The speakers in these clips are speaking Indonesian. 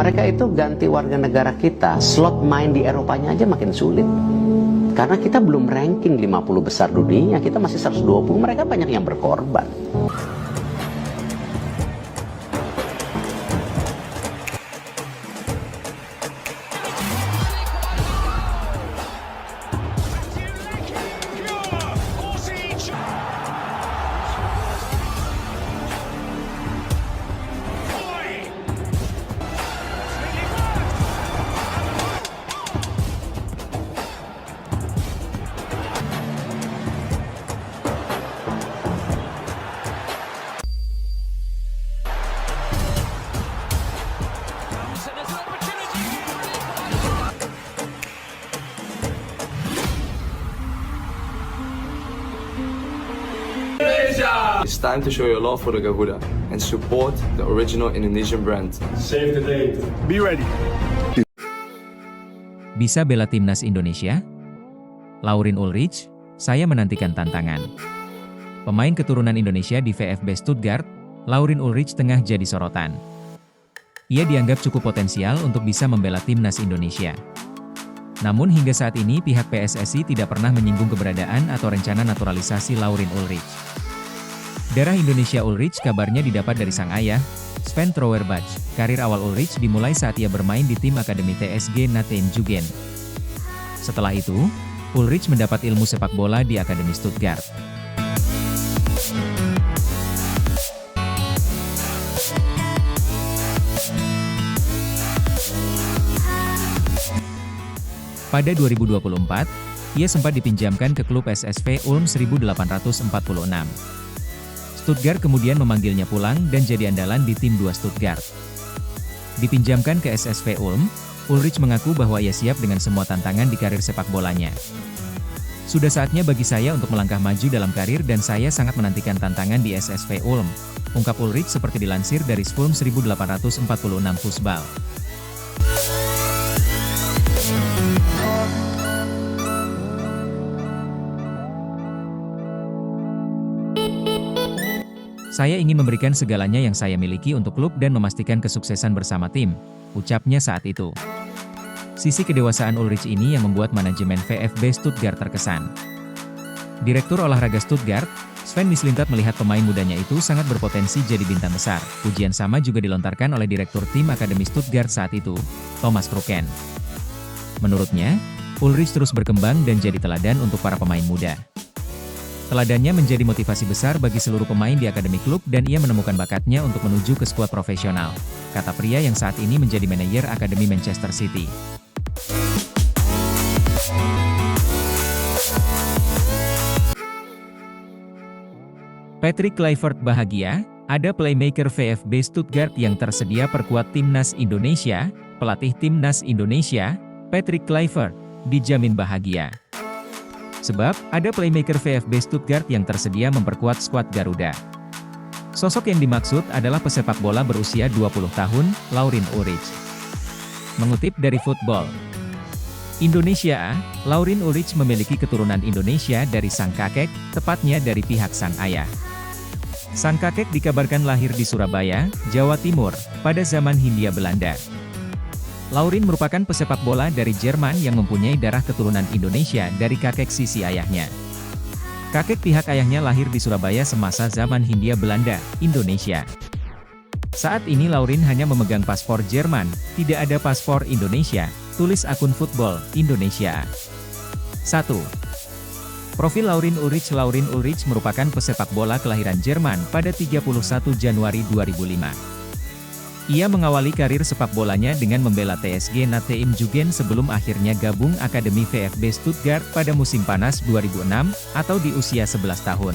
Mereka itu ganti warga negara kita, slot main di Eropanya aja makin sulit. Karena kita belum ranking 50 besar dunia, kita masih 120, mereka banyak yang berkorban. It's time to show your love for the Garuda and support the original Indonesian brand. Save the date. Be ready. Bisa bela timnas Indonesia? Laurin Ulrich, saya menantikan tantangan. Pemain keturunan Indonesia di VfB Stuttgart, Laurin Ulrich tengah jadi sorotan. Ia dianggap cukup potensial untuk bisa membela timnas Indonesia. Namun hingga saat ini pihak PSSI tidak pernah menyinggung keberadaan atau rencana naturalisasi Laurin Ulrich. Darah Indonesia Ulrich kabarnya didapat dari sang ayah, Sven Trouwerbach. Karir awal Ulrich dimulai saat ia bermain di tim akademi TSG Nateim Jugen. Setelah itu, Ulrich mendapat ilmu sepak bola di Akademi Stuttgart. Pada 2024, ia sempat dipinjamkan ke klub SSV Ulm 1846. Stuttgart kemudian memanggilnya pulang dan jadi andalan di tim 2 Stuttgart. Dipinjamkan ke SSV Ulm, Ulrich mengaku bahwa ia siap dengan semua tantangan di karir sepak bolanya. Sudah saatnya bagi saya untuk melangkah maju dalam karir dan saya sangat menantikan tantangan di SSV Ulm, ungkap Ulrich seperti dilansir dari Ulm 1846 Fußball. Saya ingin memberikan segalanya yang saya miliki untuk klub dan memastikan kesuksesan bersama tim, ucapnya saat itu. Sisi kedewasaan Ulrich ini yang membuat manajemen VfB Stuttgart terkesan. Direktur olahraga Stuttgart, Sven Mislintat melihat pemain mudanya itu sangat berpotensi jadi bintang besar. Pujian sama juga dilontarkan oleh direktur tim Akademi Stuttgart saat itu, Thomas Kruken. Menurutnya, Ulrich terus berkembang dan jadi teladan untuk para pemain muda. Teladannya menjadi motivasi besar bagi seluruh pemain di akademi klub dan ia menemukan bakatnya untuk menuju ke skuad profesional, kata pria yang saat ini menjadi manajer Akademi Manchester City. Patrick Kluivert bahagia, ada playmaker VfB Stuttgart yang tersedia perkuat timnas Indonesia. Pelatih timnas Indonesia, Patrick Kluivert, dijamin bahagia. Sebab, ada playmaker VfB Stuttgart yang tersedia memperkuat skuad Garuda. Sosok yang dimaksud adalah pesepak bola berusia 20 tahun, Laurin Ulrich. Mengutip dari Football Indonesia, Laurin Ulrich memiliki keturunan Indonesia dari sang kakek, tepatnya dari pihak sang ayah. Sang kakek dikabarkan lahir di Surabaya, Jawa Timur, pada zaman Hindia Belanda. Laurin merupakan pesepak bola dari Jerman yang mempunyai darah keturunan Indonesia dari kakek sisi ayahnya. Kakek pihak ayahnya lahir di Surabaya semasa zaman Hindia Belanda, Indonesia. Saat ini Laurin hanya memegang paspor Jerman, tidak ada paspor Indonesia, tulis akun Football Indonesia. 1. Profil Laurin Ulrich. Laurin Ulrich merupakan pesepak bola kelahiran Jerman pada 31 Januari 2005. Ia mengawali karir sepak bolanya dengan membela TSG Nateim Jugen sebelum akhirnya gabung Akademi VfB Stuttgart pada musim panas 2006, atau di usia 11 tahun.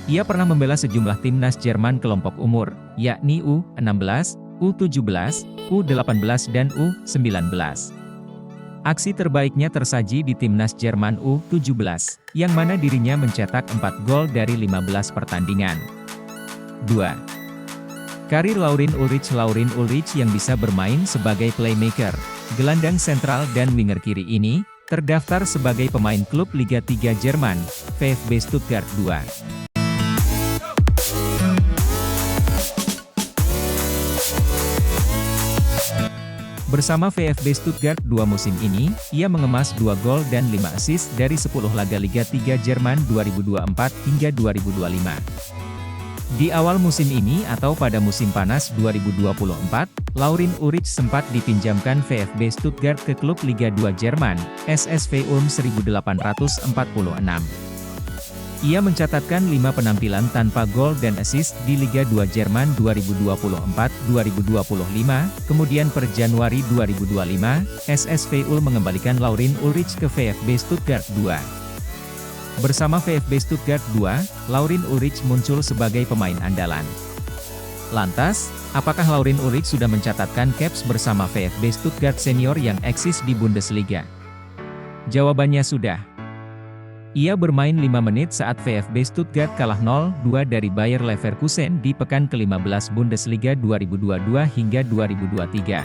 Ia pernah membela sejumlah timnas Jerman kelompok umur, yakni U16, U17, U18 dan U19. Aksi terbaiknya tersaji di timnas Jerman U17, yang mana dirinya mencetak 4 gol dari 15 pertandingan. 2. Karir Laurin Ulrich. Laurin Ulrich yang bisa bermain sebagai playmaker, gelandang sentral dan winger kiri ini, terdaftar sebagai pemain klub Liga 3 Jerman, VfB Stuttgart 2. Bersama VfB Stuttgart 2 musim ini, ia mengemas 2 gol dan 5 assist dari 10 laga Liga 3 Jerman 2024 hingga 2025. Di awal musim ini atau pada musim panas 2024, Laurin Ulrich sempat dipinjamkan VfB Stuttgart ke klub Liga 2 Jerman, SSV Ulm 1846. Ia mencatatkan 5 penampilan tanpa gol dan assist di Liga 2 Jerman 2024-2025, kemudian per Januari 2025, SSV Ulm mengembalikan Laurin Ulrich ke VfB Stuttgart 2. Bersama VfB Stuttgart 2, Laurin Ulrich muncul sebagai pemain andalan. Lantas, apakah Laurin Ulrich sudah mencatatkan caps bersama VfB Stuttgart senior yang eksis di Bundesliga? Jawabannya sudah. Ia bermain 5 menit saat VfB Stuttgart kalah 0-2 dari Bayer Leverkusen di pekan ke-15 Bundesliga 2022 hingga 2023.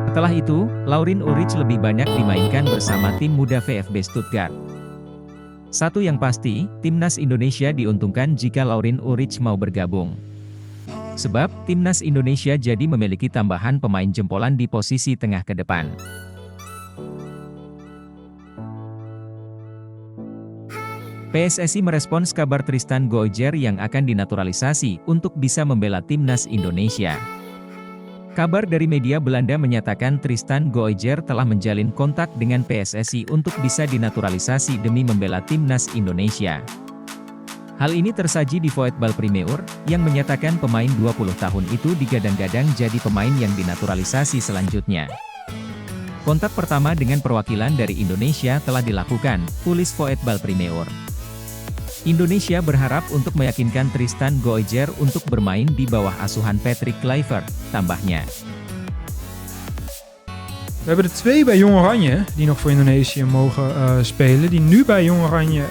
Setelah itu, Laurin Ulrich lebih banyak dimainkan bersama tim muda VfB Stuttgart. Satu yang pasti, timnas Indonesia diuntungkan jika Laurin Ulrich mau bergabung. Sebab, timnas Indonesia jadi memiliki tambahan pemain jempolan di posisi tengah ke depan. PSSI merespons kabar Tristan Goijger yang akan dinaturalisasi untuk bisa membela timnas Indonesia. Kabar dari media Belanda menyatakan Tristan Goijger telah menjalin kontak dengan PSSI untuk bisa dinaturalisasi demi membela timnas Indonesia. Hal ini tersaji di Voetbal Primeur, yang menyatakan pemain 20 tahun itu digadang-gadang jadi pemain yang dinaturalisasi selanjutnya. Kontak pertama dengan perwakilan dari Indonesia telah dilakukan, tulis Voetbal Primeur. Indonesia berharap untuk meyakinkan Tristan Goijger untuk bermain di bawah asuhan Patrick Kluivert, tambahnya. We hebben er 2 bij Jong Oranje, die nog voor Indonesië mogen spelen, die nu bij Jong Oranje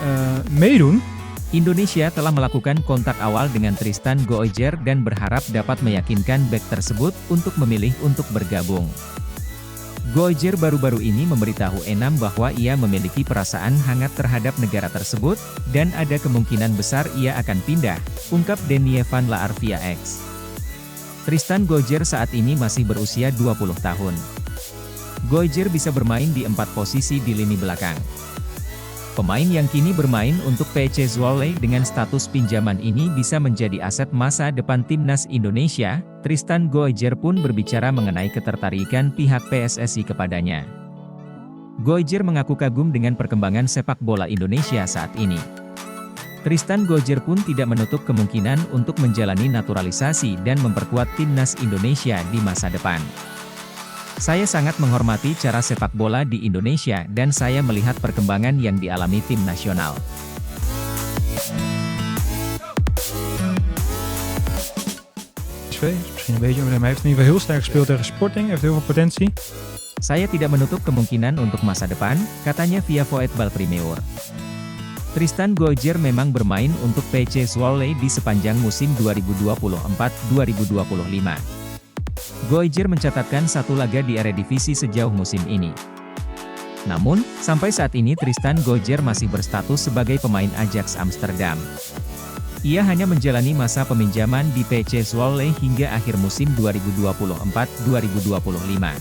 meedoen. Indonesia telah melakukan kontak awal dengan Tristan Goijger dan berharap dapat meyakinkan bek tersebut untuk memilih untuk bergabung. Goijger baru-baru ini memberitahu Enam bahwa ia memiliki perasaan hangat terhadap negara tersebut, dan ada kemungkinan besar ia akan pindah, ungkap Denny van la Arvia X. Tristan Goijger saat ini masih berusia 20 tahun. Goijger bisa bermain di 4 posisi di lini belakang. Pemain yang kini bermain untuk PC Zwolle dengan status pinjaman ini bisa menjadi aset masa depan timnas Indonesia. Tristan Goijger pun berbicara mengenai ketertarikan pihak PSSI kepadanya. Goijger mengaku kagum dengan perkembangan sepak bola Indonesia saat ini. Tristan Goijger pun tidak menutup kemungkinan untuk menjalani naturalisasi dan memperkuat timnas Indonesia di masa depan. Saya sangat menghormati cara sepak bola di Indonesia dan saya melihat perkembangan yang dialami tim nasional. Misschien een beetje, maar hij heeft in ieder geval heel sterk gespeeld tegen Sporting, heeft heel veel potentie. Saya tidak menutup kemungkinan untuk masa depan, katanya via Voetbal Primeur. Tristan Goijger memang bermain untuk PC Zwolle di sepanjang musim 2024-2025. Goijger mencatatkan 1 laga di Eredivisie sejauh musim ini. Namun, sampai saat ini Tristan Goijger masih berstatus sebagai pemain Ajax Amsterdam. Ia hanya menjalani masa peminjaman di PC Zwolle hingga akhir musim 2024-2025.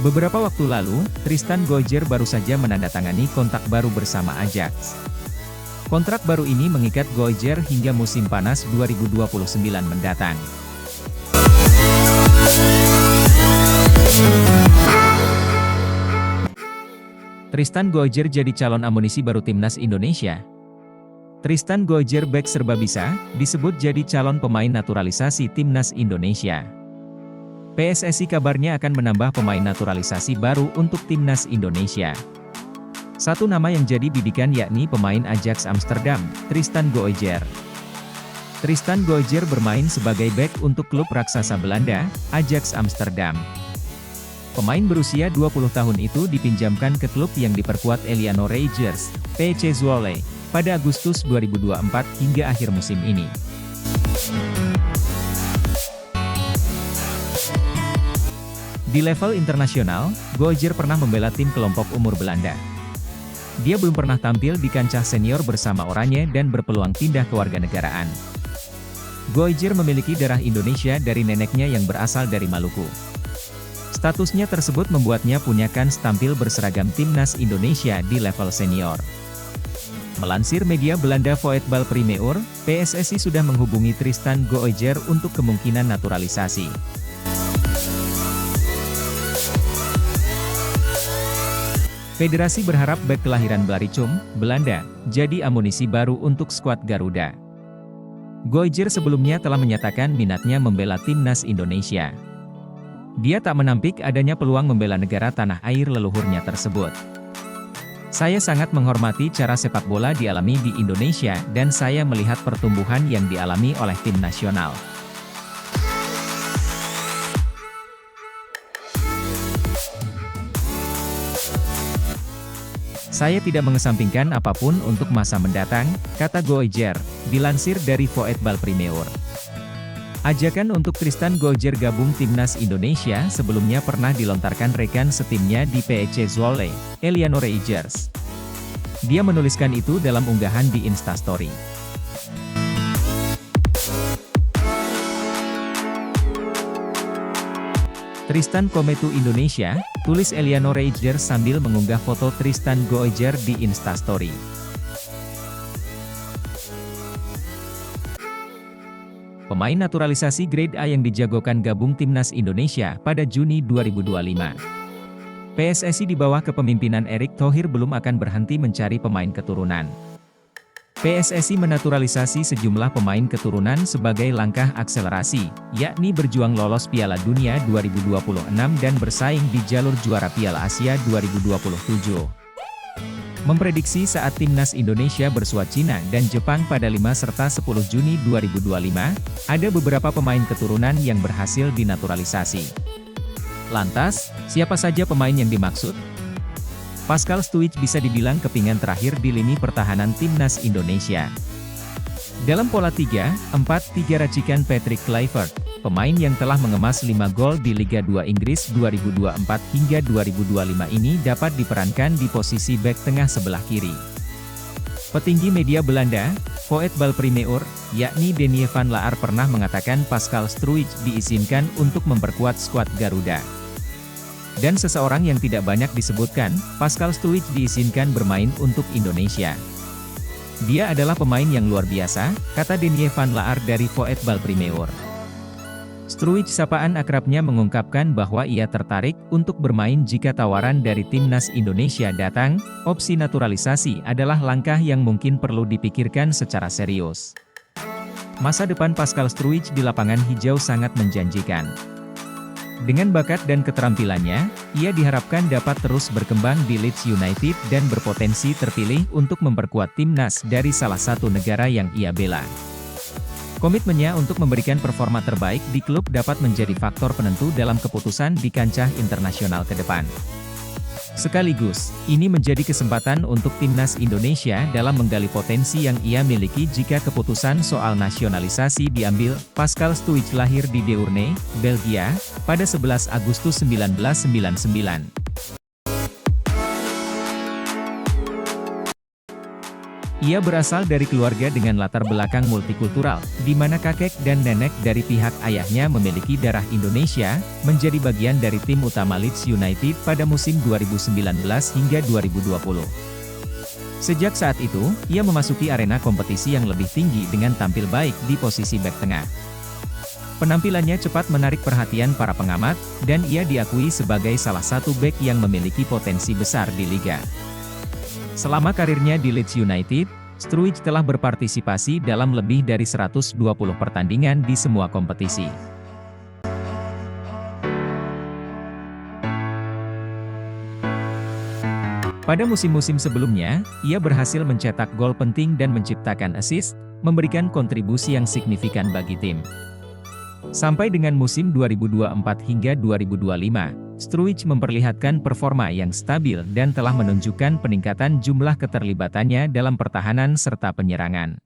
Beberapa waktu lalu, Tristan Goijger baru saja menandatangani kontrak baru bersama Ajax. Kontrak baru ini mengikat Goijger hingga musim panas 2029 mendatang. Tristan Goijger jadi calon amunisi baru timnas Indonesia. Tristan Goijger bek serbabisa, disebut jadi calon pemain naturalisasi timnas Indonesia. PSSI kabarnya akan menambah pemain naturalisasi baru untuk timnas Indonesia. Satu nama yang jadi bidikan yakni pemain Ajax Amsterdam, Tristan Goijger. Tristan Goijger bermain sebagai bek untuk klub raksasa Belanda, Ajax Amsterdam. Pemain berusia 20 tahun itu dipinjamkan ke klub yang diperkuat Eliano Reijers, PC Zwolle, pada Agustus 2024 hingga akhir musim ini. Di level internasional, Goijger pernah membela tim kelompok umur Belanda. Dia belum pernah tampil di kancah senior bersama Oranje dan berpeluang pindah kewarganegaraan. Goijer memiliki darah Indonesia dari neneknya yang berasal dari Maluku. Statusnya tersebut membuatnya punya kans tampil berseragam timnas Indonesia di level senior. Melansir media Belanda Voetbal Primeur, PSSI sudah menghubungi Tristan Goijer untuk kemungkinan naturalisasi. Federasi berharap bek kelahiran Blaricum, Belanda, jadi amunisi baru untuk skuad Garuda. Goijer sebelumnya telah menyatakan minatnya membela timnas Indonesia. Dia tak menampik adanya peluang membela negara tanah air leluhurnya tersebut. Saya sangat menghormati cara sepak bola dialami di Indonesia dan saya melihat pertumbuhan yang dialami oleh tim nasional. Saya tidak mengesampingkan apapun untuk masa mendatang, kata Goijer, dilansir dari Voetbal Primeur. Ajakan untuk Tristan Goijer gabung timnas Indonesia sebelumnya pernah dilontarkan rekan setimnya di PEC Zwolle, Eliano Reijers. Dia menuliskan itu dalam unggahan di Instastory. Tristan Kometu Indonesia, tulis Eliano Reijers sambil mengunggah foto Tristan Goijer di Instastory. Pemain naturalisasi grade A yang dijagokan gabung timnas Indonesia pada Juni 2025. PSSI di bawah kepemimpinan Erick Thohir belum akan berhenti mencari pemain keturunan. PSSI menaturalisasi sejumlah pemain keturunan sebagai langkah akselerasi, yakni berjuang lolos Piala Dunia 2026 dan bersaing di jalur juara Piala Asia 2027. Memprediksi saat timnas Indonesia bersua Cina dan Jepang pada 5 serta 10 Juni 2025, ada beberapa pemain keturunan yang berhasil dinaturalisasi. Lantas, siapa saja pemain yang dimaksud? Pascal Struijk bisa dibilang kepingan terakhir di lini pertahanan timnas Indonesia. Dalam pola 3-4-3 racikan Patrick Kluivert, pemain yang telah mengemas 5 gol di Liga 2 Inggris 2024 hingga 2025 ini dapat diperankan di posisi bek tengah sebelah kiri. Petinggi media Belanda, Voetbal Primeur, yakni Denie van Laar pernah mengatakan Pascal Struijk diizinkan untuk memperkuat skuad Garuda. Dan seseorang yang tidak banyak disebutkan, Pascal Struijk diizinkan bermain untuk Indonesia. Dia adalah pemain yang luar biasa, kata Denie van Laar dari Voetbal Primeur. Struijk sapaan akrabnya mengungkapkan bahwa ia tertarik untuk bermain jika tawaran dari timnas Indonesia datang. Opsi naturalisasi adalah langkah yang mungkin perlu dipikirkan secara serius. Masa depan Pascal Struijk di lapangan hijau sangat menjanjikan. Dengan bakat dan keterampilannya, ia diharapkan dapat terus berkembang di Leeds United dan berpotensi terpilih untuk memperkuat timnas dari salah satu negara yang ia bela. Komitmennya untuk memberikan performa terbaik di klub dapat menjadi faktor penentu dalam keputusan di kancah internasional ke depan. Sekaligus, ini menjadi kesempatan untuk timnas Indonesia dalam menggali potensi yang ia miliki jika keputusan soal nasionalisasi diambil. Pascal Struijk lahir di Deurne, Belgia, pada 11 Agustus 1999. Ia berasal dari keluarga dengan latar belakang multikultural, di mana kakek dan nenek dari pihak ayahnya memiliki darah Indonesia, menjadi bagian dari tim utama Leeds United pada musim 2019 hingga 2020. Sejak saat itu, ia memasuki arena kompetisi yang lebih tinggi dengan tampil baik di posisi bek tengah. Penampilannya cepat menarik perhatian para pengamat, dan ia diakui sebagai salah satu bek yang memiliki potensi besar di liga. Selama karirnya di Leeds United, Struijk telah berpartisipasi dalam lebih dari 120 pertandingan di semua kompetisi. Pada musim-musim sebelumnya, ia berhasil mencetak gol penting dan menciptakan assist, memberikan kontribusi yang signifikan bagi tim. Sampai dengan musim 2024 hingga 2025, Struijk memperlihatkan performa yang stabil dan telah menunjukkan peningkatan jumlah keterlibatannya dalam pertahanan serta penyerangan.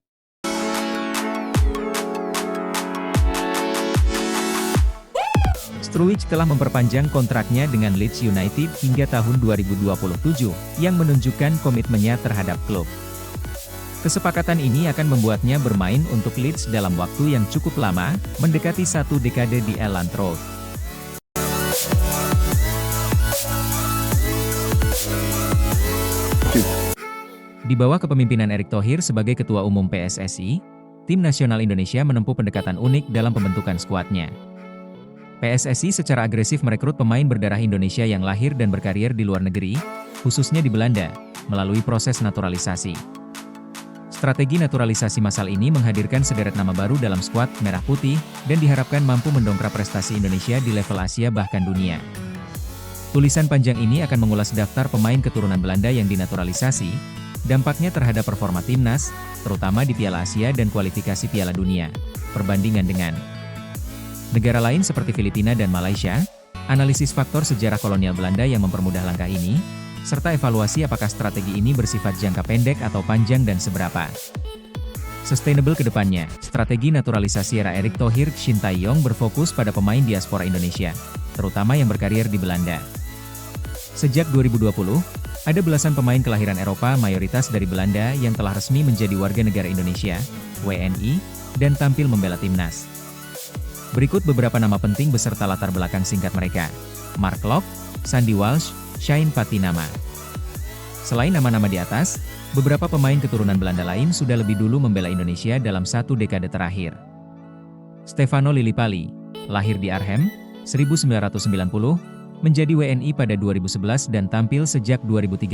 Struijk telah memperpanjang kontraknya dengan Leeds United hingga tahun 2027, yang menunjukkan komitmennya terhadap klub. Kesepakatan ini akan membuatnya bermain untuk Leeds dalam waktu yang cukup lama, mendekati 1 dekade di Elland Road. Di bawah kepemimpinan Erick Thohir sebagai Ketua Umum PSSI, tim nasional Indonesia menempuh pendekatan unik dalam pembentukan skuadnya. PSSI secara agresif merekrut pemain berdarah Indonesia yang lahir dan berkarier di luar negeri, khususnya di Belanda, melalui proses naturalisasi. Strategi naturalisasi massal ini menghadirkan sederet nama baru dalam skuad Merah Putih, dan diharapkan mampu mendongkrak prestasi Indonesia di level Asia bahkan dunia. Tulisan panjang ini akan mengulas daftar pemain keturunan Belanda yang dinaturalisasi, dampaknya terhadap performa timnas, terutama di Piala Asia dan kualifikasi Piala Dunia, perbandingan dengan negara lain seperti Filipina dan Malaysia, analisis faktor sejarah kolonial Belanda yang mempermudah langkah ini, serta evaluasi apakah strategi ini bersifat jangka pendek atau panjang dan seberapa sustainable ke depannya. Strategi naturalisasi era Erick Thohir Shin Tae-yong berfokus pada pemain diaspora Indonesia, terutama yang berkarier di Belanda. Sejak 2020, ada belasan pemain kelahiran Eropa mayoritas dari Belanda yang telah resmi menjadi warga negara Indonesia, WNI, dan tampil membela timnas. Berikut beberapa nama penting beserta latar belakang singkat mereka: Mark Locke, Sandy Walsh, Shane Patinama. Selain nama-nama di atas, beberapa pemain keturunan Belanda lain sudah lebih dulu membela Indonesia dalam 1 dekade terakhir. Stefano Lillipali, lahir di Arnhem, 1990, menjadi WNI pada 2011 dan tampil sejak 2013.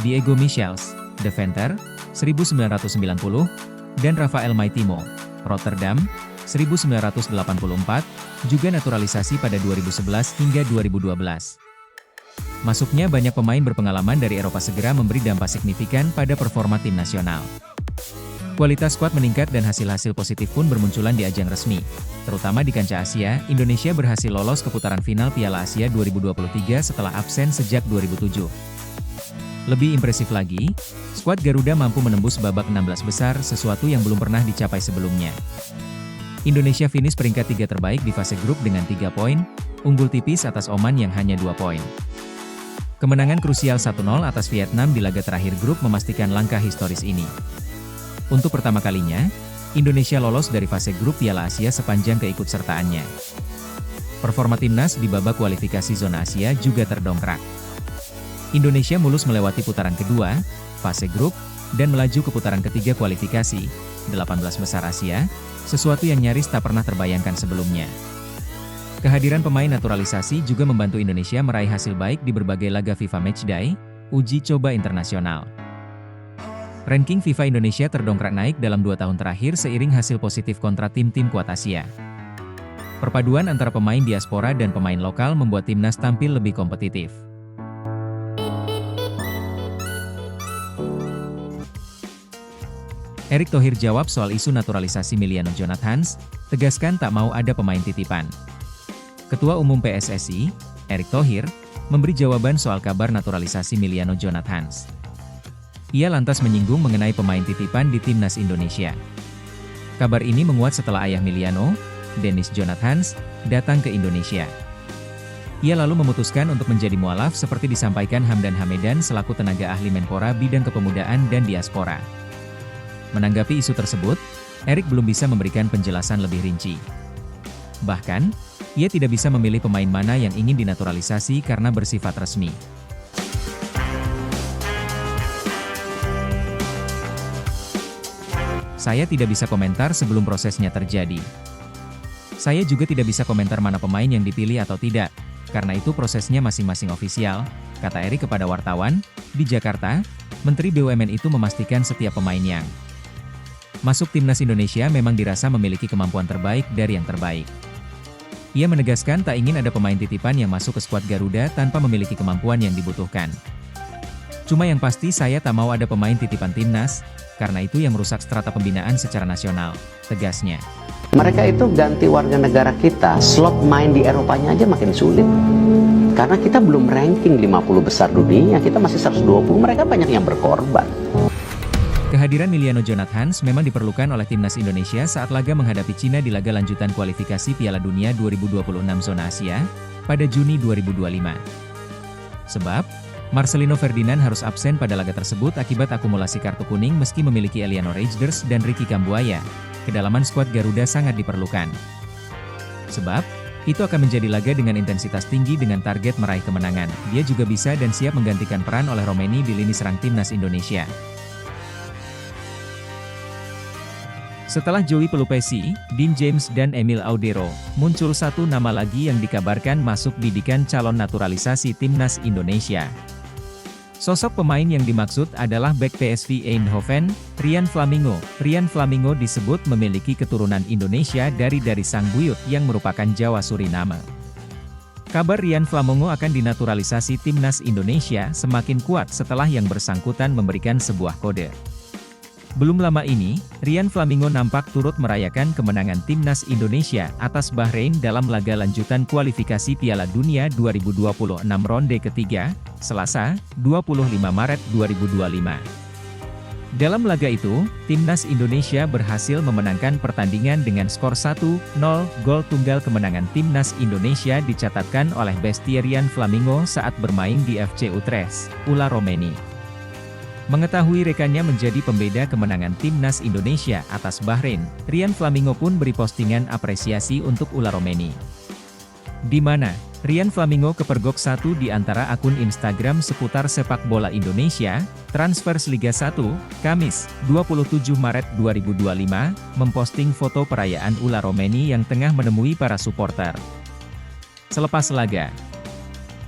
Diego Michels, Deventer, 1990, dan Rafael Maitimo, Rotterdam, 1984, juga naturalisasi pada 2011 hingga 2012. Masuknya banyak pemain berpengalaman dari Eropa segera memberi dampak signifikan pada performa tim nasional. Kualitas skuad meningkat dan hasil-hasil positif pun bermunculan di ajang resmi. Terutama di kancah Asia, Indonesia berhasil lolos ke putaran final Piala Asia 2023 setelah absen sejak 2007. Lebih impresif lagi, skuad Garuda mampu menembus babak 16 besar, sesuatu yang belum pernah dicapai sebelumnya. Indonesia finish peringkat 3 terbaik di fase grup dengan 3 poin, unggul tipis atas Oman yang hanya 2 poin. Kemenangan krusial 1-0 atas Vietnam di laga terakhir grup memastikan langkah historis ini. Untuk pertama kalinya, Indonesia lolos dari fase grup Piala Asia sepanjang keikutsertaannya. Performa timnas di babak kualifikasi zona Asia juga terdongkrak. Indonesia mulus melewati putaran kedua, fase grup, dan melaju ke putaran ketiga kualifikasi, 18 besar Asia, sesuatu yang nyaris tak pernah terbayangkan sebelumnya. Kehadiran pemain naturalisasi juga membantu Indonesia meraih hasil baik di berbagai laga FIFA Matchday, uji coba internasional. Ranking FIFA Indonesia terdongkrak naik dalam 2 tahun terakhir seiring hasil positif kontra tim-tim kuat Asia. Perpaduan antara pemain diaspora dan pemain lokal membuat timnas tampil lebih kompetitif. Erick Thohir jawab soal isu naturalisasi Miliano Jonathans, tegaskan tak mau ada pemain titipan. Ketua Umum PSSI, Erick Thohir, memberi jawaban soal kabar naturalisasi Miliano Jonathans. Ia lantas menyinggung mengenai pemain titipan di timnas Indonesia. Kabar ini menguat setelah ayah Miliano, Dennis Jonathans, datang ke Indonesia. Ia lalu memutuskan untuk menjadi mualaf seperti disampaikan Hamdan Hamedan selaku tenaga ahli Menpora bidang kepemudaan dan diaspora. Menanggapi isu tersebut, Erick belum bisa memberikan penjelasan lebih rinci. Bahkan, ia tidak bisa memilih pemain mana yang ingin dinaturalisasi karena bersifat resmi. Saya tidak bisa komentar sebelum prosesnya terjadi. Saya juga tidak bisa komentar mana pemain yang dipilih atau tidak, karena itu prosesnya masing-masing ofisial, kata Erick kepada wartawan. Di Jakarta, Menteri BUMN itu memastikan setiap pemain yang masuk timnas Indonesia memang dirasa memiliki kemampuan terbaik dari yang terbaik. Ia menegaskan tak ingin ada pemain titipan yang masuk ke skuad Garuda tanpa memiliki kemampuan yang dibutuhkan. Cuma yang pasti saya tak mau ada pemain titipan timnas, karena itu yang merusak strata pembinaan secara nasional, tegasnya. Mereka itu ganti warga negara kita, slot main di Eropanya aja makin sulit. Karena kita belum ranking 50 besar dunia, kita masih 120, mereka banyak yang berkorban. Kehadiran Miliano Jonathans memang diperlukan oleh timnas Indonesia saat laga menghadapi Cina di laga lanjutan kualifikasi Piala Dunia 2026 zona Asia, pada Juni 2025. Sebab, Marcelino Ferdinand harus absen pada laga tersebut akibat akumulasi kartu kuning meski memiliki Eliano Reijnders dan Ricky Kambuaya. Kedalaman skuad Garuda sangat diperlukan. Sebab, itu akan menjadi laga dengan intensitas tinggi dengan target meraih kemenangan. Dia juga bisa dan siap menggantikan peran oleh Romeni di lini serang timnas Indonesia. Setelah Joey Pelupesi, Dean James dan Emil Audero, muncul satu nama lagi yang dikabarkan masuk bidikan calon naturalisasi timnas Indonesia. Sosok pemain yang dimaksud adalah bek PSV Eindhoven, Rian Flamingo. Rian Flamingo disebut memiliki keturunan Indonesia dari sang buyut yang merupakan Jawa Suriname. Kabar Rian Flamingo akan dinaturalisasi timnas Indonesia semakin kuat setelah yang bersangkutan memberikan sebuah kode. Belum lama ini, Rian Flamingo nampak turut merayakan kemenangan timnas Indonesia atas Bahrain dalam laga lanjutan kualifikasi Piala Dunia 2026 ronde ketiga, Selasa, 25 Maret 2025. Dalam laga itu, timnas Indonesia berhasil memenangkan pertandingan dengan skor 1-0. Gol tunggal kemenangan timnas Indonesia dicatatkan oleh bestie Rian Flamingo saat bermain di FC Utrecht, Ula Romeni. Mengetahui rekannya menjadi pembeda kemenangan timnas Indonesia atas Bahrain, Rian Flamingo pun beri postingan apresiasi untuk Ula Romeni. Di mana, Rian Flamingo kepergok satu di antara akun Instagram seputar sepak bola Indonesia, Transfers Liga 1, Kamis, 27 Maret 2025, memposting foto perayaan Ula Romeni yang tengah menemui para supporter. Selepas laga,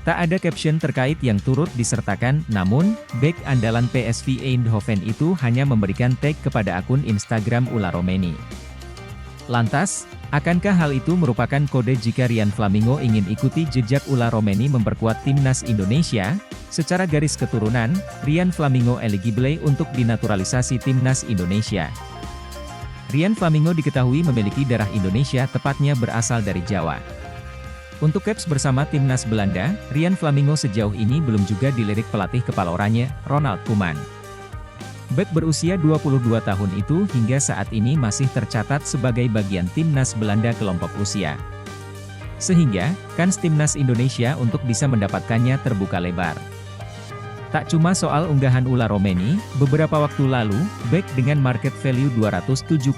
tak ada caption terkait yang turut disertakan, namun, bek andalan PSV Eindhoven itu hanya memberikan tag kepada akun Instagram Ula Romeni. Lantas, akankah hal itu merupakan kode jika Rian Flamingo ingin ikuti jejak Ula Romeni memperkuat timnas Indonesia? Secara garis keturunan, Rian Flamingo eligible untuk dinaturalisasi timnas Indonesia. Rian Flamingo diketahui memiliki darah Indonesia, tepatnya berasal dari Jawa. Untuk caps bersama timnas Belanda, Rian Flamingo sejauh ini belum juga dilirik pelatih kepala oranye, Ronald Koeman. Bek berusia 22 tahun itu hingga saat ini masih tercatat sebagai bagian timnas Belanda kelompok usia. Sehingga, kans timnas Indonesia untuk bisa mendapatkannya terbuka lebar. Tak cuma soal unggahan Ula Romeni, beberapa waktu lalu, bek dengan market value 278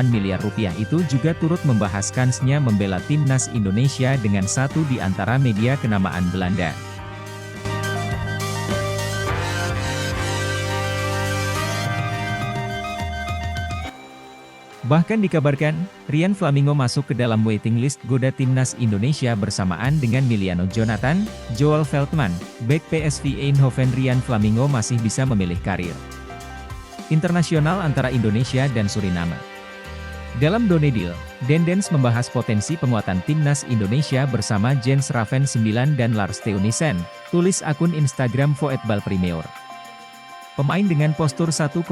miliar rupiah itu juga turut membahas kansnya membela timnas Indonesia dengan satu di antara media kenamaan Belanda. Bahkan dikabarkan, Rian Flamingo masuk ke dalam waiting list goda timnas Indonesia bersamaan dengan Miliano Jonathan, Joel Veltman, bek PSV Eindhoven. Rian Flamingo masih bisa memilih karir internasional antara Indonesia dan Suriname. Dalam Donedil, Dendens membahas potensi penguatan timnas Indonesia bersama Jens Raven 9 dan Lars Teunissen, tulis akun Instagram Voetbal Premier. Pemain dengan postur 1,87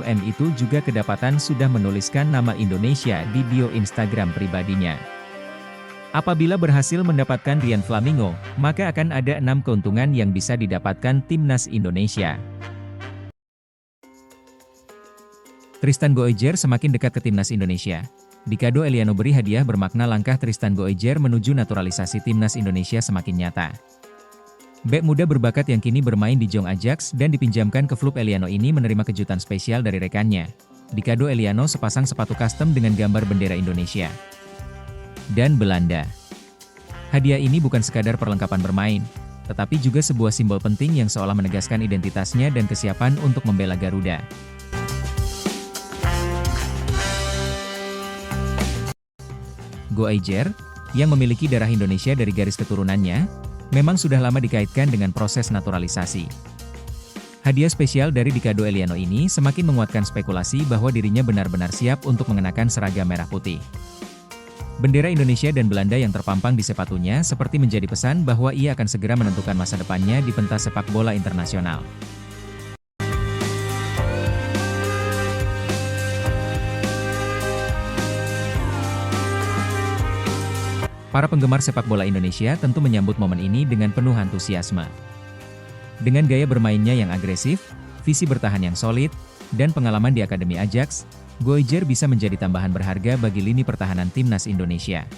m itu juga kedapatan sudah menuliskan nama Indonesia di bio Instagram pribadinya. Apabila berhasil mendapatkan Rian Flamingo, maka akan ada 6 keuntungan yang bisa didapatkan timnas Indonesia. Tristan Goejer semakin dekat ke timnas Indonesia. Di kado Eliano beri hadiah bermakna langkah Tristan Goejer menuju naturalisasi timnas Indonesia semakin nyata. Bek muda berbakat yang kini bermain di Jong Ajax dan dipinjamkan ke klub Eliano ini menerima kejutan spesial dari rekannya. Di kado Eliano sepasang sepatu custom dengan gambar bendera Indonesia dan Belanda. Hadiah ini bukan sekadar perlengkapan bermain, tetapi juga sebuah simbol penting yang seolah menegaskan identitasnya dan kesiapan untuk membela Garuda. Goejer, yang memiliki darah Indonesia dari garis keturunannya, memang sudah lama dikaitkan dengan proses naturalisasi. Hadiah spesial dari Dikado Eliano ini semakin menguatkan spekulasi bahwa dirinya benar-benar siap untuk mengenakan seragam merah putih. Bendera Indonesia dan Belanda yang terpampang di sepatunya seperti menjadi pesan bahwa ia akan segera menentukan masa depannya di pentas sepak bola internasional. Para penggemar sepak bola Indonesia tentu menyambut momen ini dengan penuh antusiasme. Dengan gaya bermainnya yang agresif, visi bertahan yang solid, dan pengalaman di Akademi Ajax, Goejer bisa menjadi tambahan berharga bagi lini pertahanan timnas Indonesia.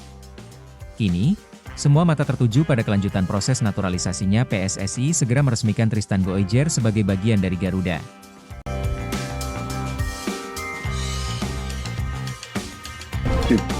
Kini, Semua mata tertuju pada kelanjutan proses naturalisasinya. PSSI segera meresmikan Tristan Boejer sebagai bagian dari Garuda. Dude,